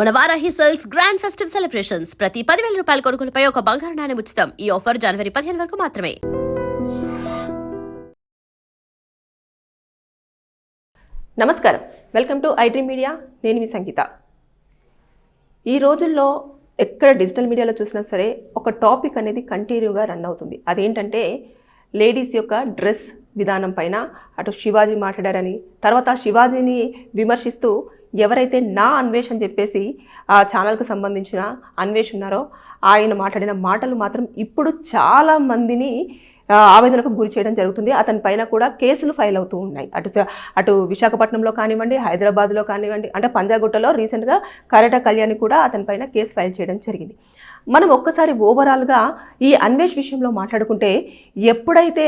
మన Varahi sales grand festive celebrations ప్రతి 10,000 రూపాయల కొనుగోలుపై ఒక బంగారు నాణెం ఉచితం. ఈ ఆఫర్ జనవరి 15 వరకు మాత్రమే. నమస్కారం, వెల్కమ్ టు ఐడ్రీమ్ మీడియా. నేను మీ సంగీత. ఈ రోజుల్లో ఎక్కడ డిజిటల్ మీడియాలో చూసినా సరే ఒక టాపిక్ అనేది కంటిన్యూగా రన్ అవుతుంది. అదేంటంటే లేడీస్ యొక్క డ్రెస్ విధానం పైన అటు శివాజీ మాట్లాడారని, తర్వాత శివాజీని విమర్శిస్తూ ఎవరైతే నా అన్వేష్ అని చెప్పేసి ఆ ఛానల్కి సంబంధించిన అన్వేష్ ఉన్నారో ఆయన మాట్లాడిన మాటలు మాత్రం ఇప్పుడు చాలా మందిని ఆవేదనకు గురి చేయడం జరుగుతుంది. అతని పైన కూడా కేసులు ఫైల్ అవుతూ ఉన్నాయి. అటు విశాఖపట్నంలో కానివ్వండి, హైదరాబాద్లో కానివ్వండి, అంటే పంజాగుట్టలో రీసెంట్గా కరేట కళ్యాణి కూడా అతని పైన కేసు ఫైల్ చేయడం జరిగింది. మనం ఒక్కసారి ఓవరాల్గా ఈ అన్వేష్ విషయంలో మాట్లాడుకుంటే, ఎప్పుడైతే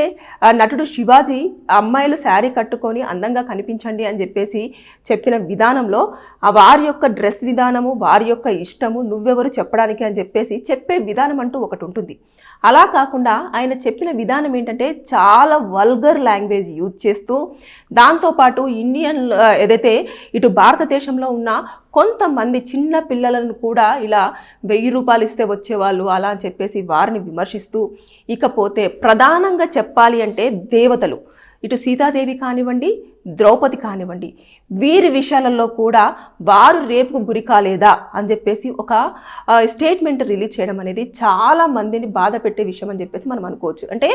నటుడు శివాజీ అమ్మాయిలు శారీ కట్టుకొని అందంగా కనిపించండి అని చెప్పేసి చెప్పిన విధానంలో వారి యొక్క డ్రెస్ విధానము, వారి యొక్క ఇష్టము, నువ్వెవరు చెప్పడానికి అని చెప్పేసి చెప్పే విధానం అంటూ ఒకటి ఉంటుంది. అలా కాకుండా ఆయన చెప్పిన విధానం ఏంటంటే చాలా వల్గర్ లాంగ్వేజ్ యూజ్ చేస్తూ, దాంతోపాటు ఇండియన్ ఏదైతే ఇటు భారతదేశంలో ఉన్న కొంతమంది చిన్న పిల్లలను కూడా ఇలా 1000 రూపాయలు ఇస్తే వచ్చేవాళ్ళు అలా అని చెప్పేసి వారిని విమర్శిస్తూ, ఇకపోతే ప్రధానంగా చెప్పాలి అంటే దేవతలు, ఇటు సీతాదేవి కానివ్వండి, ద్రౌపది కానివ్వండి, వీరి విషయాలలో కూడా వారు రేపుకు గురి కాలేదా అని చెప్పేసి ఒక స్టేట్మెంట్ రిలీజ్ చేయడం అనేది చాలా మందిని బాధ పెట్టే విషయం అని చెప్పేసి మనం అనుకోవచ్చు. అంటే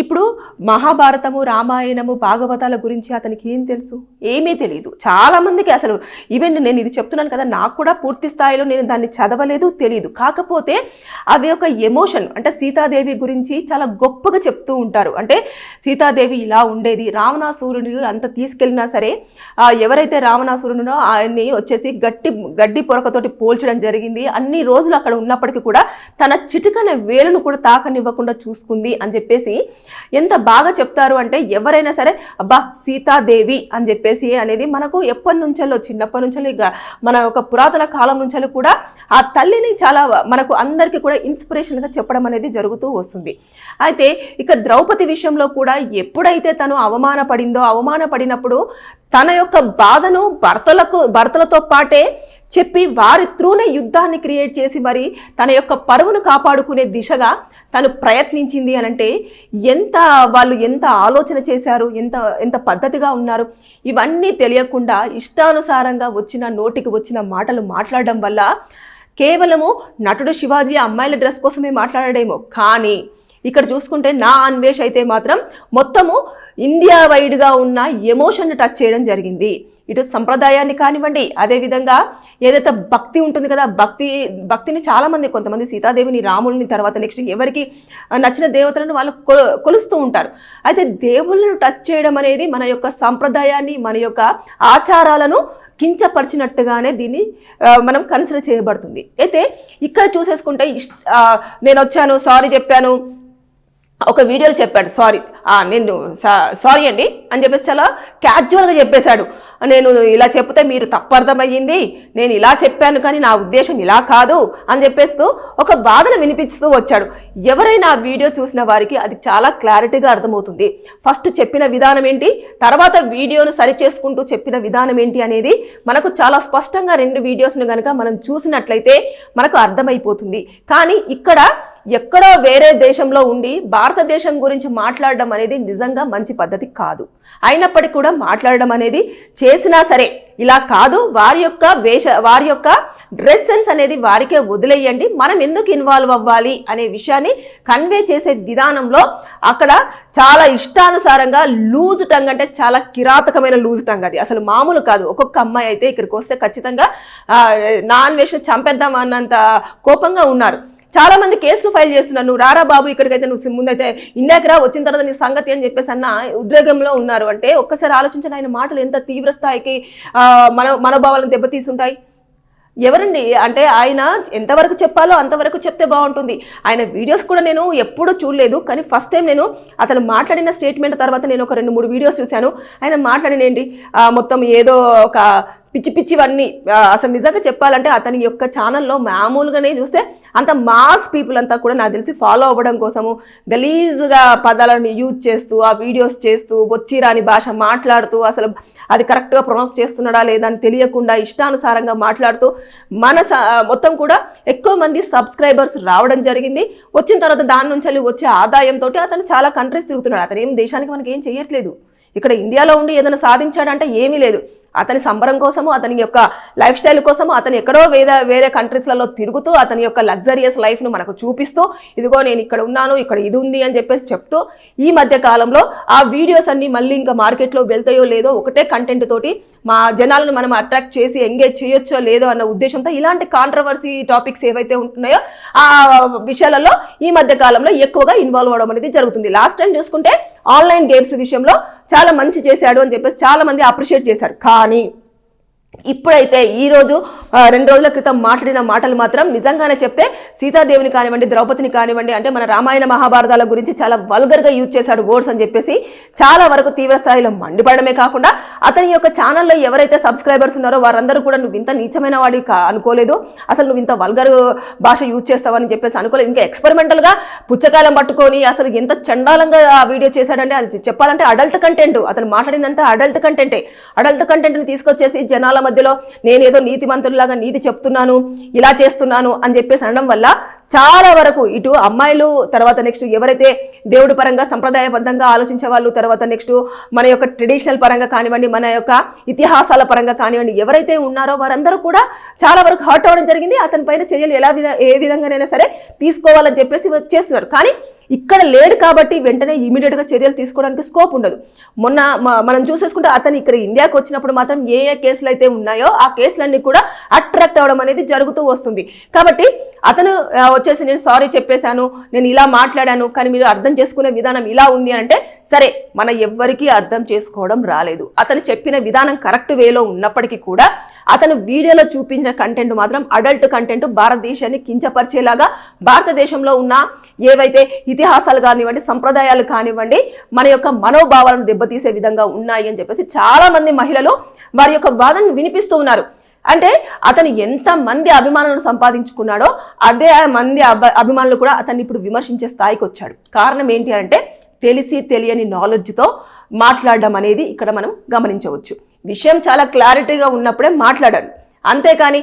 ఇప్పుడు మహాభారతము, రామాయణము, భాగవతాల గురించి అతనికి ఏం తెలుసు? ఏమీ తెలియదు. చాలామందికి అసలు ఈవెన్ నేను ఇది చెప్తున్నాను కదా, నాకు కూడా పూర్తి స్థాయిలో నేను దాన్ని చదవలేదు, తెలియదు. కాకపోతే అవి ఒక ఎమోషన్. అంటే సీతాదేవి గురించి చాలా గొప్పగా చెప్తూ ఉంటారు. అంటే సీతాదేవి ఇలా ఉండేది, రావణాసురుని అంత తీసుకెళ్ళినా సరే ఎవరైతే రావణాసురునో ఆయన్ని వచ్చేసి గడ్డి పొరకతోటి పోల్చడం జరిగింది. అన్ని రోజులు అక్కడ ఉన్నప్పటికీ కూడా తన చిటికన వేలును కూడా తాకనివ్వకుండా చూసుకుంది అని చెప్పేసి ఎంత బాగా చెప్తారు. అంటే ఎవరైనా సరే అబ్బా సీతాదేవి అని చెప్పేసి అనేది మనకు ఎప్పటి నుంచో, చిన్నప్పటి నుంచో, మన ఒక పురాతన కాలం నుంచో కూడా ఆ తల్లిని చాలా మనకు అందరికీ కూడా ఇన్స్పిరేషన్గా చెప్పడం అనేది జరుగుతూ వస్తుంది. అయితే ఇక ద్రౌపది విషయంలో కూడా ఎప్పుడైతే తను అవమానపడినప్పుడు తన యొక్క బాధను భర్తలతో పాటే చెప్పి వారి త్రూనే యుద్ధాన్ని క్రియేట్ చేసి మరి తన యొక్క పరువును కాపాడుకునే దిశగా తను ప్రయత్నించింది అని అంటే వాళ్ళు ఎంత ఆలోచన చేశారు, ఎంత పద్ధతిగా ఉన్నారు. ఇవన్నీ తెలియకుండా ఇష్టానుసారంగా నోటికి వచ్చిన మాటలు మాట్లాడడం వల్ల కేవలము నటుడు శివాజీ అమ్మాయిల డ్రెస్ కోసమే మాట్లాడాడేమో, కానీ ఇక్కడ చూసుకుంటే నా అన్వేష్ అయితే మాత్రం మొత్తము ఇండియా వైడ్గా ఉన్న ఎమోషన్ టచ్ చేయడం జరిగింది. ఇటు సంప్రదాయాన్ని కానివ్వండి, అదేవిధంగా ఏదైతే భక్తి ఉంటుంది కదా, భక్తిని చాలామంది, కొంతమంది సీతాదేవిని, రాముల్ని, తర్వాత నెక్స్ట్ ఎవరికి నచ్చిన దేవతలను వాళ్ళు కొలుస్తూ ఉంటారు. అయితే దేవుళ్ళను టచ్ చేయడం అనేది మన యొక్క సంప్రదాయాన్ని, మన యొక్క ఆచారాలను కించపరిచినట్టుగానే దీన్ని మనం కన్సిడర్ చేయబడుతుంది. అయితే ఇక్కడ చూసేసుకుంటే నేను వచ్చాను, సారీ చెప్పాను, ఒక వీడియోలో చెప్పాడు నేను సారీ అండి అని చెప్పేసి చాలా క్యాజువల్గా చెప్పేశాడు. నేను ఇలా చెప్తే మీరు తప్పు అర్థమయ్యింది, నేను ఇలా చెప్పాను కానీ నా ఉద్దేశం ఇలా కాదు అని చెప్పేస్తూ ఒక వాదన వినిపిస్తూ వచ్చాడు. ఎవరైనా ఆ వీడియో చూసిన వారికి అది చాలా క్లారిటీగా అర్థమవుతుంది. ఫస్ట్ చెప్పిన విధానం ఏంటి, తర్వాత వీడియోను సరిచేసుకుంటూ చెప్పిన విధానం ఏంటి అనేది మనకు చాలా స్పష్టంగా 2 వీడియోస్ను కనుక మనం చూసినట్లయితే మనకు అర్థమైపోతుంది. కానీ ఇక్కడ ఎక్కడో వేరే దేశంలో ఉండి భారతదేశం గురించి మాట్లాడడం అనేది నిజంగా మంచి పద్ధతి కాదు. అయినప్పటికీ కూడా మాట్లాడడం అనేది చేసినా సరే ఇలా కాదు, వారి యొక్క డ్రెస్ సెన్స్ అనేది వారికే వదిలేయండి, మనం ఎందుకు ఇన్వాల్వ్ అవ్వాలి అనే విషయాన్ని కన్వే చేసే విధానంలో అక్కడ చాలా ఇష్టానుసారంగా లూజ్ టంగ్, అంటే చాలా కిరాతకమైన లూజ్ టంగ్, అది అసలు మామూలు కాదు. ఒక్కొక్క అమ్మాయి అయితే ఇక్కడికి వస్తే ఖచ్చితంగా నాన్ వెజ్ చంపేద్దాం అన్నంత కోపంగా ఉన్నారు. చాలా మంది కేసులు ఫైల్ చేస్తున్నారు. నువ్వు రారా బాబు ఇక్కడికైతే, నువ్వు ముందైతే ఇండియాకి రా, వచ్చిన తర్వాత నీ సంగతి అని చెప్పేసి అన్న ఉద్రేకంలో ఉన్నారు. అంటే ఒక్కసారి ఆలోచించండి, ఆయన మాటలు ఎంత తీవ్ర స్థాయికి మనోభావాలను దెబ్బతీసుంటాయి. ఎవరండి అంటే ఆయన ఎంతవరకు చెప్పాలో అంతవరకు చెప్తే బాగుంటుంది. ఆయన వీడియోస్ కూడా నేను ఎప్పుడూ చూడలేదు, కానీ ఫస్ట్ టైం నేను అతను మాట్లాడిన స్టేట్మెంట్ తర్వాత నేను ఒక 2-3 వీడియోస్ చూశాను. ఆయన మాట్లాడినేంటి మొత్తం ఏదో ఒక పిచ్చి పిచ్చివన్నీ అసలు నిజంగా చెప్పాలంటే అతని యొక్క ఛానల్లో మామూలుగానే చూస్తే అంత మాస్ పీపుల్ అంతా కూడా నాకు తెలిసి ఫాలో అవ్వడం కోసము గలీజ్గా పదాలను యూజ్ చేస్తూ ఆ వీడియోస్ చేస్తూ వచ్చి రాని భాష మాట్లాడుతూ అసలు అది కరెక్ట్గా ప్రొనౌన్స్ చేస్తున్నాడా లేదా అని తెలియకుండా ఇష్టానుసారంగా మాట్లాడుతూ మొత్తం కూడా ఎక్కువ మంది సబ్స్క్రైబర్స్ రావడం జరిగింది. వచ్చిన తర్వాత దాని నుంచి వచ్చే ఆదాయంతో అతను చాలా కంట్రీస్ తిరుగుతున్నాడు. అతను ఏం దేశానికి మనకి ఏం చేయట్లేదు. ఇక్కడ ఇండియాలో ఉండి ఏదైనా సాధించాడంటే ఏమీ లేదు. అతని సంబరం కోసము, అతని యొక్క లైఫ్ స్టైల్ కోసము అతను ఎక్కడో వేరే కంట్రీస్లలో తిరుగుతూ అతని యొక్క లగ్జరియస్ లైఫ్ను మనకు చూపిస్తూ ఇదిగో నేను ఇక్కడ ఉన్నాను, ఇక్కడ ఇది ఉంది అని చెప్పేసి చెప్తూ ఈ మధ్య కాలంలో ఆ వీడియోస్ అన్ని మళ్ళీ ఇంకా మార్కెట్లో వెళ్తాయో లేదో ఒకటే కంటెంట్ తోటి మా జనాలను మనం అట్రాక్ట్ చేసి ఎంగేజ్ చేయొచ్చో లేదో అన్న ఉద్దేశంతో ఇలాంటి కాంట్రవర్సీ టాపిక్స్ ఏవైతే ఉంటున్నాయో ఆ విషయాలలో ఈ మధ్య కాలంలో ఎక్కువగా ఇన్వాల్వ్ అవడం అనేది జరుగుతుంది. లాస్ట్ టైం చూసుకుంటే ఆన్లైన్ గేమ్స్ విషయంలో చాలా మంచి చేశాడు అని చెప్పేసి చాలా మంది అప్రిషియేట్ చేశారు. కానీ ఇప్పుడైతే ఈ రోజు 2 రోజుల క్రితం మాట్లాడిన మాటలు మాత్రం నిజంగానే చెప్తే సీతాదేవిని కానివ్వండి, ద్రౌపదిని కానివ్వండి, అంటే మన రామాయణ మహాభారతాల గురించి చాలా వల్గర్గా యూజ్ చేశాడు వర్డ్స్ అని చెప్పేసి చాలా వరకు తీవ్ర స్థాయిలో మండిపడమే కాకుండా అతని యొక్క ఛానల్లో ఎవరైతే సబ్స్క్రైబర్స్ ఉన్నారో వారందరూ కూడా నువ్వు ఇంత నీచమైన వాడి అనుకోలేదు, అసలు నువ్వు ఇంత వల్గర్ భాష యూజ్ చేస్తావని చెప్పేసి అనుకోలేదు. ఇంకా ఎక్స్పెరిమెంటల్గా పుచ్చకాలం పట్టుకొని అసలు ఎంత చండాలంగా ఆ వీడియో చేశాడంటే అది చెప్పాలంటే అడల్ట్ కంటెంట్. అతను మాట్లాడిందంతా అడల్ట్ కంటెంటే. అడల్ట్ కంటెంట్ని తీసుకొచ్చేసి జనాల మధ్యలో నేనేదో నీతిమంతుడిలాగా నీతి చెప్తున్నాను, ఇలా చేస్తున్నాను అని చెప్పేసి అనడం వల్ల చాలా వరకు ఇటు అమ్మాయిలు, తర్వాత నెక్స్ట్ ఎవరైతే దేవుడి పరంగా సంప్రదాయబద్ధంగా ఆలోచించే వాళ్ళు, తర్వాత నెక్స్ట్ మన యొక్క ట్రెడిషనల్ పరంగా కానివ్వండి, మన యొక్క ఇతిహాసాల పరంగా కానివ్వండి ఎవరైతే ఉన్నారో వారందరూ కూడా చాలా వరకు హర్ట్ అవ్వడం జరిగింది. అతని పైన చర్యలు ఏ విధంగానైనా సరే తీసుకోవాలని చెప్పేసి చేస్తున్నారు. కానీ ఇక్కడ లేడు కాబట్టి వెంటనే ఇమీడియట్గా చర్యలు తీసుకోవడానికి స్కోప్ ఉండదు. మొన్న మనం చూసేసుకుంటే అతను ఇక్కడ ఇండియాకి వచ్చినప్పుడు మాత్రం ఏ కేసులు అయితే ఉన్నాయో ఆ కేసులన్నీ కూడా అట్రాక్ట్ అవ్వడం అనేది జరుగుతూ వస్తుంది. కాబట్టి అతను వచ్చేసి నేను సారీ చెప్పేశాను, నేను ఇలా మాట్లాడాను, కానీ మీరు అర్థం చేసుకునే విధానం ఇలా ఉంది అంటే సరే, మన ఎవ్వరికీ అర్థం చేసుకోవడం రాలేదు. అతను చెప్పిన విధానం కరెక్ట్ వేలో ఉన్నప్పటికీ కూడా అతను వీడియోలో చూపించిన కంటెంట్ మాత్రం అడల్ట్ కంటెంట్, భారతదేశాన్ని కించపరిచేలాగా, భారతదేశంలో ఉన్న ఏవైతే ఇతిహాసాలు కానివ్వండి, సంప్రదాయాలు కానివ్వండి, మన యొక్క మనోభావాలను దెబ్బతీసే విధంగా ఉన్నాయి అని చెప్పేసి చాలా మంది మహిళలు వారి యొక్క వాదనను వినిపిస్తూ ఉన్నారు. అంటే అతను ఎంత మంది అభిమానులను సంపాదించుకున్నాడో అదే మంది అభిమానులు కూడా అతన్ని ఇప్పుడు విమర్శించే స్థాయికి వచ్చాడు. కారణం ఏంటి అంటే తెలిసి తెలియని నాలెడ్జ్తో మాట్లాడడం అనేది ఇక్కడ మనం గమనించవచ్చు. విషయం చాలా క్లారిటీగా ఉన్నప్పుడే మాట్లాడాడు. అంతేకాని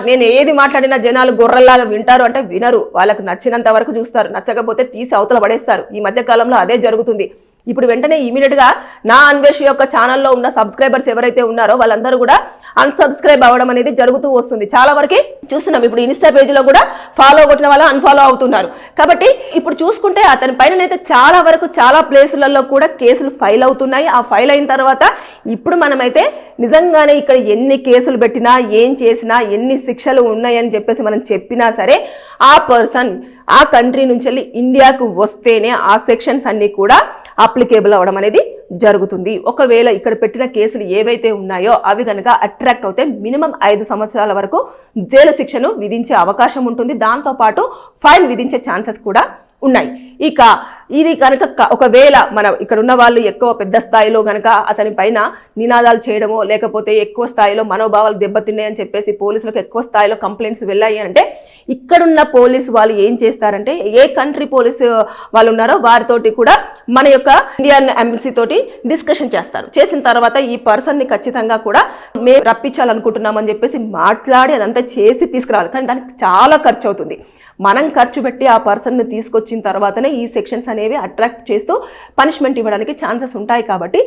నేను ఏది మాట్లాడినా జనాలు గొర్రెల్లాగా వింటారు అంటే వినరు. వాళ్ళకు నచ్చినంత వరకు చూస్తారు, నచ్చకపోతే తీసి అవతల పడేస్తారు. ఈ మధ్య కాలంలో అదే జరుగుతుంది. ఇప్పుడు వెంటనే ఇమీడియట్గా నా అన్వేష్ యొక్క ఛానల్లో ఉన్న సబ్స్క్రైబర్స్ ఎవరైతే ఉన్నారో వాళ్ళందరూ కూడా అన్సబ్స్క్రైబ్ అవ్వడం అనేది జరుగుతూ వస్తుంది. చాలా వరకు చూస్తున్నాం. ఇప్పుడు ఇన్స్టా పేజీలో కూడా ఫాలో కొట్టిన వాళ్ళు అన్ఫాలో అవుతున్నారు. కాబట్టి ఇప్పుడు చూసుకుంటే అతని పైననైతే చాలా వరకు చాలా ప్లేసులలో కూడా కేసులు ఫైల్ అవుతున్నాయి. ఆ ఫైల్ అయిన తర్వాత ఇప్పుడు మనమైతే నిజంగానే ఇక్కడ ఎన్ని కేసులు పెట్టినా, ఏం చేసినా, ఎన్ని శిక్షలు ఉన్నాయని చెప్పేసి మనం చెప్పినా సరే ఆ పర్సన్ ఆ కంట్రీ నుంచి వెళ్ళి ఇండియాకు వస్తేనే ఆ సెక్షన్స్ అన్నీ కూడా అప్లికేబుల్ అవ్వడం అనేది జరుగుతుంది. ఒకవేళ ఇక్కడ పెట్టిన కేసులు ఏవైతే ఉన్నాయో అవి కనుక అట్రాక్ట్ అవుతే మినిమం 5 సంవత్సరాల వరకు జైలు శిక్షను విధించే అవకాశం ఉంటుంది. దాంతోపాటు ఫైన్ విధించే ఛాన్సెస్ కూడా ఉన్నాయి. ఇక ఇది కనుక ఒకవేళ మన ఇక్కడ ఉన్న వాళ్ళు ఎక్కువ పెద్ద స్థాయిలో కనుక అతని పైన నినాదాలు చేయడమో, లేకపోతే ఎక్కువ స్థాయిలో మనోభావాలు దెబ్బతిన్నాయని చెప్పేసి పోలీసులకు ఎక్కువ స్థాయిలో కంప్లైంట్స్ వెళ్ళాయి అంటే ఇక్కడున్న పోలీసు వాళ్ళు ఏం చేస్తారంటే ఏ కంట్రీ పోలీసు వాళ్ళు ఉన్నారో వారితోటి కూడా మన యొక్క ఇండియన్ ఎంబసీ తోటి డిస్కషన్ చేస్తారు. చేసిన తర్వాత ఈ పర్సన్ని ఖచ్చితంగా కూడా మేము రప్పించాలనుకుంటున్నామని చెప్పేసి మాట్లాడి అదంతా చేసి తీసుకురావాలి. కానీ దానికి చాలా ఖర్చు అవుతుంది. మనం ఖర్చు పెట్టి ఆ పర్సన్ను తీసుకొచ్చిన తర్వాతనే ఈ సెక్షన్స్ అనేవి అట్రాక్ట్ చేస్తూ పనిష్మెంట్ ఇవ్వడానికి ఛాన్సెస్ ఉంటాయి. కాబట్టి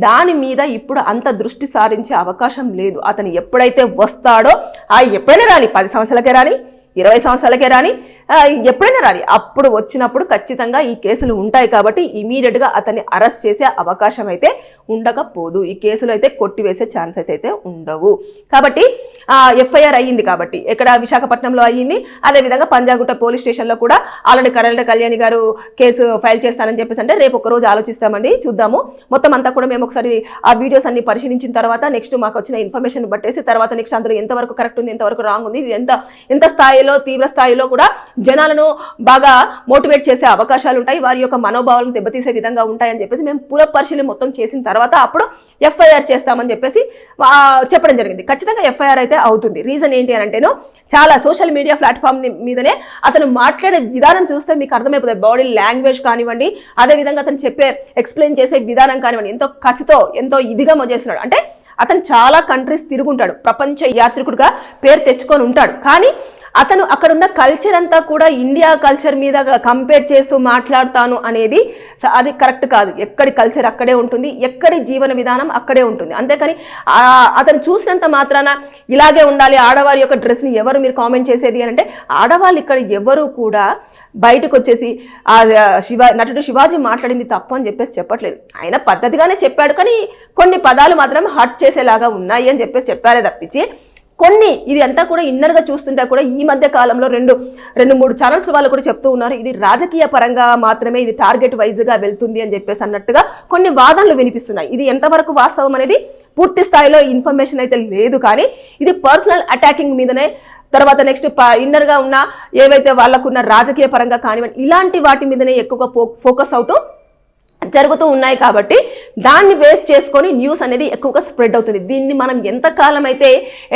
దాని మీద ఇప్పుడు అంత దృష్టి సారించే అవకాశం లేదు. అతను ఎప్పుడైతే వస్తాడో ఎప్పుడైనా రాని, 10 సంవత్సరాలకే రాని, 20 సంవత్సరాలకే రాని, ఎప్పుడైనా రాని, అప్పుడు వచ్చినప్పుడు ఖచ్చితంగా ఈ కేసులు ఉంటాయి. కాబట్టి ఇమీడియట్గా అతన్ని అరెస్ట్ చేసే అవకాశం అయితే ఉండకపోదు. ఈ కేసులు అయితే కొట్టివేసే ఛాన్స్ అయితే ఉండవు. కాబట్టి ఎఫ్ఐఆర్ అయ్యింది కాబట్టి ఇక్కడ విశాఖపట్నంలో అయ్యింది. అదేవిధంగా పంజాగుట్ట పోలీస్ స్టేషన్లో కూడా ఆల్రెడీ కళ్యాణి గారు కేసు ఫైల్ చేస్తానని చెప్పేసి అంటే రేపు ఒక రోజు ఆలోచిస్తామండి, చూద్దాము. మొత్తం అంతా కూడా మేము ఒకసారి ఆ వీడియోస్ అన్ని పరిశీలించిన తర్వాత నెక్స్ట్ మాకు వచ్చిన ఇన్ఫర్మేషన్ బట్టేసి తర్వాత నెక్స్ట్ అందులో ఎంతవరకు కరెక్ట్ ఉంది, ఎంతవరకు రాంగ్ ఉంది, ఇది ఎంత స్థాయిలో తీవ్ర స్థాయిలో కూడా జనాలను బాగా మోటివేట్ చేసే అవకాశాలు ఉంటాయి, వారి యొక్క మనోభావాలను దెబ్బతీసే విధంగా ఉంటాయని చెప్పేసి మేము పునఃపరిశీలన మొత్తం చేసిన తర్వాత అప్పుడు ఎఫ్ఐఆర్ చేస్తామని చెప్పేసి చెప్పడం జరిగింది. ఖచ్చితంగా ఎఫ్ఐఆర్ అయితే అవుతుంది. రీజన్ ఏంటి అని అంటేను చాలా సోషల్ మీడియా ప్లాట్ఫామ్ మీదనే అతను మాట్లాడే విధానం చూస్తే మీకు అర్థమైపోతుంది. బాడీ లాంగ్వేజ్ కానివ్వండి, అదేవిధంగా అతను ఎక్స్ప్లెయిన్ చేసే విధానం కానివ్వండి, ఎంతో కసితో ఎంతో ఇదిగా చేస్తున్నాడు. అంటే అతను చాలా కంట్రీస్ తిరుగుంటాడు, ప్రపంచ యాత్రికుడిగా పేరు తెచ్చుకొని ఉంటాడు. కానీ అతను అక్కడున్న కల్చర్ అంతా కూడా ఇండియా కల్చర్ మీద కంపేర్ చేస్తూ మాట్లాడతాను అనేది అది కరెక్ట్ కాదు. ఎక్కడి కల్చర్ అక్కడే ఉంటుంది, ఎక్కడి జీవన విధానం అక్కడే ఉంటుంది. అంతేకాని అతను చూసినంత మాత్రాన ఇలాగే ఉండాలి ఆడవారి యొక్క డ్రెస్ని ఎవరు మీరు కామెంట్ చేసేది అని అంటే, ఆడవాళ్ళు ఇక్కడ ఎవరు కూడా బయటకు వచ్చేసి నటుడు శివాజీ మాట్లాడింది తప్పు అని చెప్పేసి చెప్పట్లేదు. ఆయన పద్ధతిగానే చెప్పాడు, కానీ కొన్ని పదాలు మాత్రం హర్ట్ చేసేలాగా ఉన్నాయి అని చెప్పేసి చెప్పారే తప్పించి కొన్ని ఇది అంతా కూడా ఇన్నర్గా చూస్తుంటే కూడా ఈ మధ్య కాలంలో రెండు మూడు ఛానల్స్ వాళ్ళు కూడా చెప్తూ ఉన్నారు, ఇది రాజకీయ పరంగా మాత్రమే, ఇది టార్గెట్ వైజ్గా వెళ్తుంది అని చెప్పేసి అన్నట్టుగా కొన్ని వాదనలు వినిపిస్తున్నాయి. ఇది ఎంతవరకు వాస్తవం అనేది పూర్తి స్థాయిలో ఇన్ఫర్మేషన్ అయితే లేదు, కానీ ఇది పర్సనల్ అటాకింగ్ మీదనే, తర్వాత నెక్స్ట్ ఇన్నర్గా ఉన్న ఏవైతే వాళ్ళకున్న రాజకీయ పరంగా కానివ్వండి ఇలాంటి వాటి మీదనే ఎక్కువగా ఫోకస్ అవుతూ జరుగుతూ ఉన్నాయి. కాబట్టి దాన్ని బేస్ చేసుకొని న్యూస్ అనేది ఎక్కువగా స్ప్రెడ్ అవుతుంది. దీన్ని మనం ఎంతకాలం అయితే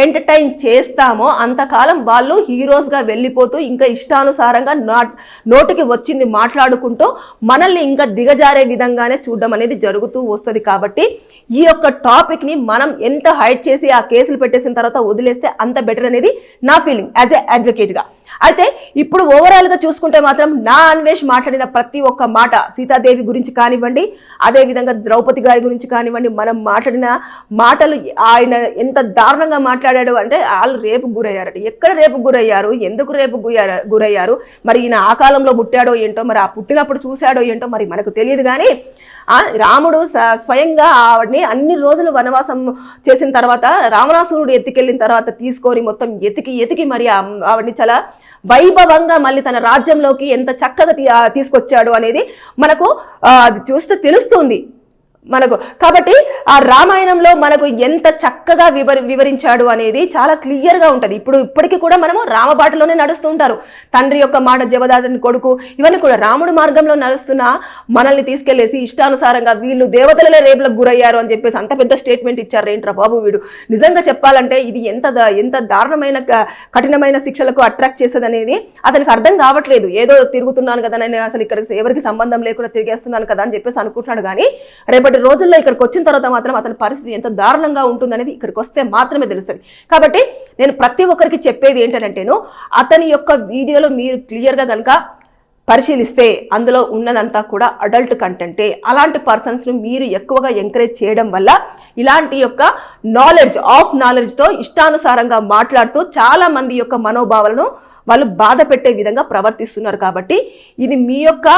ఎంటర్టైన్ చేస్తామో అంతకాలం వాళ్ళు హీరోస్గా వెళ్ళిపోతూ ఇంకా ఇష్టానుసారంగా నోటికి వచ్చింది మాట్లాడుకుంటూ మనల్ని ఇంకా దిగజారే విధంగానే చూడడం అనేది జరుగుతూ వస్తుంది. కాబట్టి ఈ యొక్క టాపిక్ని మనం ఎంత హైడ్ చేసి ఆ కేసులు పెట్టేసిన తర్వాత వదిలేస్తే అంత బెటర్ అనేది నా ఫీలింగ్ యాజ్ ఎ అడ్వకేట్గా. అయితే ఇప్పుడు ఓవరాల్గా చూసుకుంటే మాత్రం నా అన్వేష్ మాట్లాడిన ప్రతి ఒక్క మాట సీతాదేవి గురించి కానివ్వండి, అదేవిధంగా ద్రౌపది గారి గురించి కానివ్వండి, మనం మాట్లాడిన మాటలు ఆయన ఎంత దారుణంగా మాట్లాడాడు అంటే వాళ్ళు రేపు గురయ్యారట. ఎక్కడ రేపు గురయ్యారు, ఎందుకు రేపు గురయ్యారు, మరి ఈయన ఆ కాలంలో పుట్టాడో ఏంటో, మరి ఆ పుట్టినప్పుడు చూశాడో ఏంటో మరి మనకు తెలియదు. కానీ రాముడు స్వయంగా ఆవిడని అన్ని రోజులు వనవాసం చేసిన తర్వాత రావణాసురుడు ఎత్తుకెళ్ళిన తర్వాత తీసుకొని మొత్తం ఎతికి మరి ఆవిడని చాలా వైభవంగా మళ్ళీ తన రాజ్యంలోకి ఎంత చక్కగా తీసుకొచ్చాడు అనేది మనకు చూస్తే తెలుస్తుంది మనకు. కాబట్టి ఆ రామాయణంలో మనకు ఎంత చక్కగా వివరించాడు అనేది చాలా క్లియర్గా ఉంటుంది. ఇప్పటికీ కూడా మనము రామబాటలోనే నడుస్తూ ఉంటారు. తండ్రి యొక్క మాట జవదాటని కొడుకు, ఇవన్నీ కూడా రాముడు మార్గంలో నడుస్తున్న మనల్ని తీసుకెళ్లేసి ఇష్టానుసారంగా వీళ్ళు దేవతలనే రేపులకు గురయ్యారు అని చెప్పేసి అంత పెద్ద స్టేట్మెంట్ ఇచ్చారు ఏంట్రా బాబు వీడు. నిజంగా చెప్పాలంటే ఇది ఎంత దారుణమైన కఠినమైన శిక్షలకు అట్రాక్ట్ చేసేది అనేది అతనికి అర్థం కావట్లేదు. ఏదో తిరుగుతున్నాను కదా నేను అసలు ఇక్కడ ఎవరికి సంబంధం లేకుండా తిరిగేస్తున్నాను కదా అని చెప్పేసి అనుకుంటున్నాడు. కానీ రేపటి రోజుల్లో ఇక్కడికి వచ్చిన తర్వాత మాత్రం అతని పరిస్థితి ఎంత దారుణంగా ఉంటుందనేది ఇక్కడికి వస్తే మాత్రమే తెలుస్తుంది. కాబట్టి నేను ప్రతి ఒక్కరికి చెప్పేది ఏంటంటేను అతని యొక్క వీడియోలో మీరు క్లియర్గా కనుక పరిశీలిస్తే అందులో ఉన్నదంతా కూడా అడల్ట్ కంటెంటే. అలాంటి పర్సన్స్ను మీరు ఎక్కువగా ఎంకరేజ్ చేయడం వల్ల ఇలాంటి యొక్క నాలెడ్జ్తో ఇష్టానుసారంగా మాట్లాడుతూ చాలా మంది యొక్క మనోభావాలను వాళ్ళు బాధ పెట్టే విధంగా ప్రవర్తిస్తున్నారు. కాబట్టి ఇది మీ యొక్క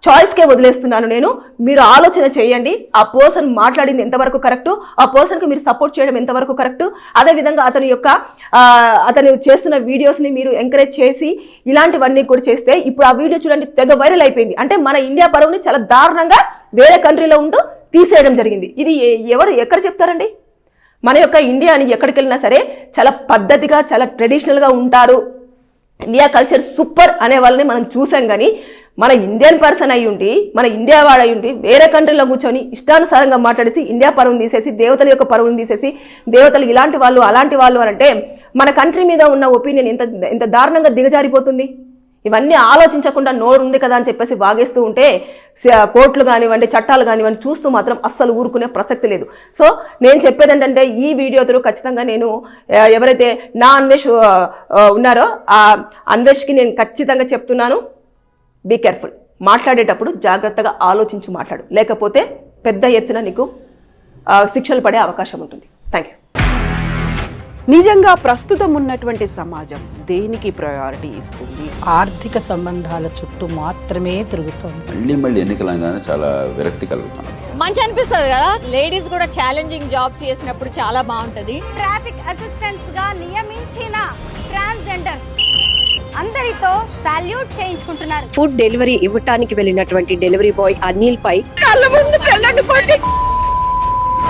చాయిస్కే వదిలేస్తున్నాను నేను. మీరు ఆలోచన చేయండి, ఆ పర్సన్ మాట్లాడింది ఎంతవరకు కరెక్టు, ఆ పర్సన్కి మీరు సపోర్ట్ చేయడం ఎంతవరకు కరెక్టు, అదేవిధంగా అతను చేస్తున్న వీడియోస్ని మీరు ఎంకరేజ్ చేసి ఇలాంటివన్నీ కూడా చేస్తే ఇప్పుడు ఆ వీడియో చూడండి తెగ వైరల్ అయిపోయింది. అంటే మన ఇండియా పరువుని చాలా దారుణంగా వేరే కంట్రీలో ఉంటూ తీసేయడం జరిగింది. ఇది ఎక్కడ చెప్తారండి? మన యొక్క ఇండియాని ఎక్కడికి వెళ్ళినా సరే చాలా పద్ధతిగా చాలా ట్రెడిషనల్గా ఉంటారు, ఇండియా కల్చర్ సూపర్ అనే వాళ్ళని మనం చూసాం. కానీ మన ఇండియన్ పర్సన్ అయి ఉండి మన ఇండియా వాడు అయి ఉండి వేరే కంట్రీలో కూర్చొని ఇష్టానుసారంగా మాట్లాడేసి ఇండియా పరువును తీసేసి దేవతల యొక్క పరువును తీసేసి దేవతలు ఇలాంటి వాళ్ళు అలాంటి వాళ్ళు అని అంటే మన కంట్రీ మీద ఉన్న ఒపీనియన్ ఎంత దారుణంగా దిగజారిపోతుంది. ఇవన్నీ ఆలోచించకుండా నోరు ఉంది కదా అని చెప్పేసి వాగేస్తూ ఉంటే కోర్టులు కానివ్వండి చట్టాలు కానివ్వండి చూస్తూ మాత్రం అస్సలు ఊరుకునే ప్రసక్తి లేదు. సో నేను చెప్పేది ఏంటంటే ఈ వీడియో త్రూ ఖచ్చితంగా నేను ఎవరైతే నా అన్వేష్ ఉన్నారో ఆ అన్వేష్కి నేను ఖచ్చితంగా చెప్తున్నాను, బీ కేర్ఫుల్. మాట్లాడేటప్పుడు జాగ్రత్తగా ఆలోచించి మాట్లాడు, లేకపోతే పెద్ద ఎత్తున నీకు శిక్షలు పడే అవకాశం ఉంటుంది. Thank you. నిజంగా ప్రస్తుతం ఉన్నటువంటి సమాజం దేనికి ప్రయారిటీ ఇస్తుంది? ఆర్థిక సంబంధాల చుట్టూ మాత్రమే తిరుగుతోంది. మళ్ళీ ఎన్నికలంగానే చాలా విరక్తి కలుగుతున్నాం. మంచి అనిపిస్తుంది కదా, లేడీస్ కూడా ఛాలెంజింగ్ జాబ్స్ చేసినప్పుడు చాలా బాగుంటది. ట్రాఫిక్ అసిస్టెంట్స్ గా నియమించిన ట్రాన్స్జెండర్స్ అందరితో సాల్యూట్ చేయించుకుంటున్నారు. ఫుడ్ డెలివరీ ఇవ్వటానికి వెళ్ళినటువంటి డెలివరీ బాయ్ అనిల్ పై కళ్ళ ముందు పెళ్ళండి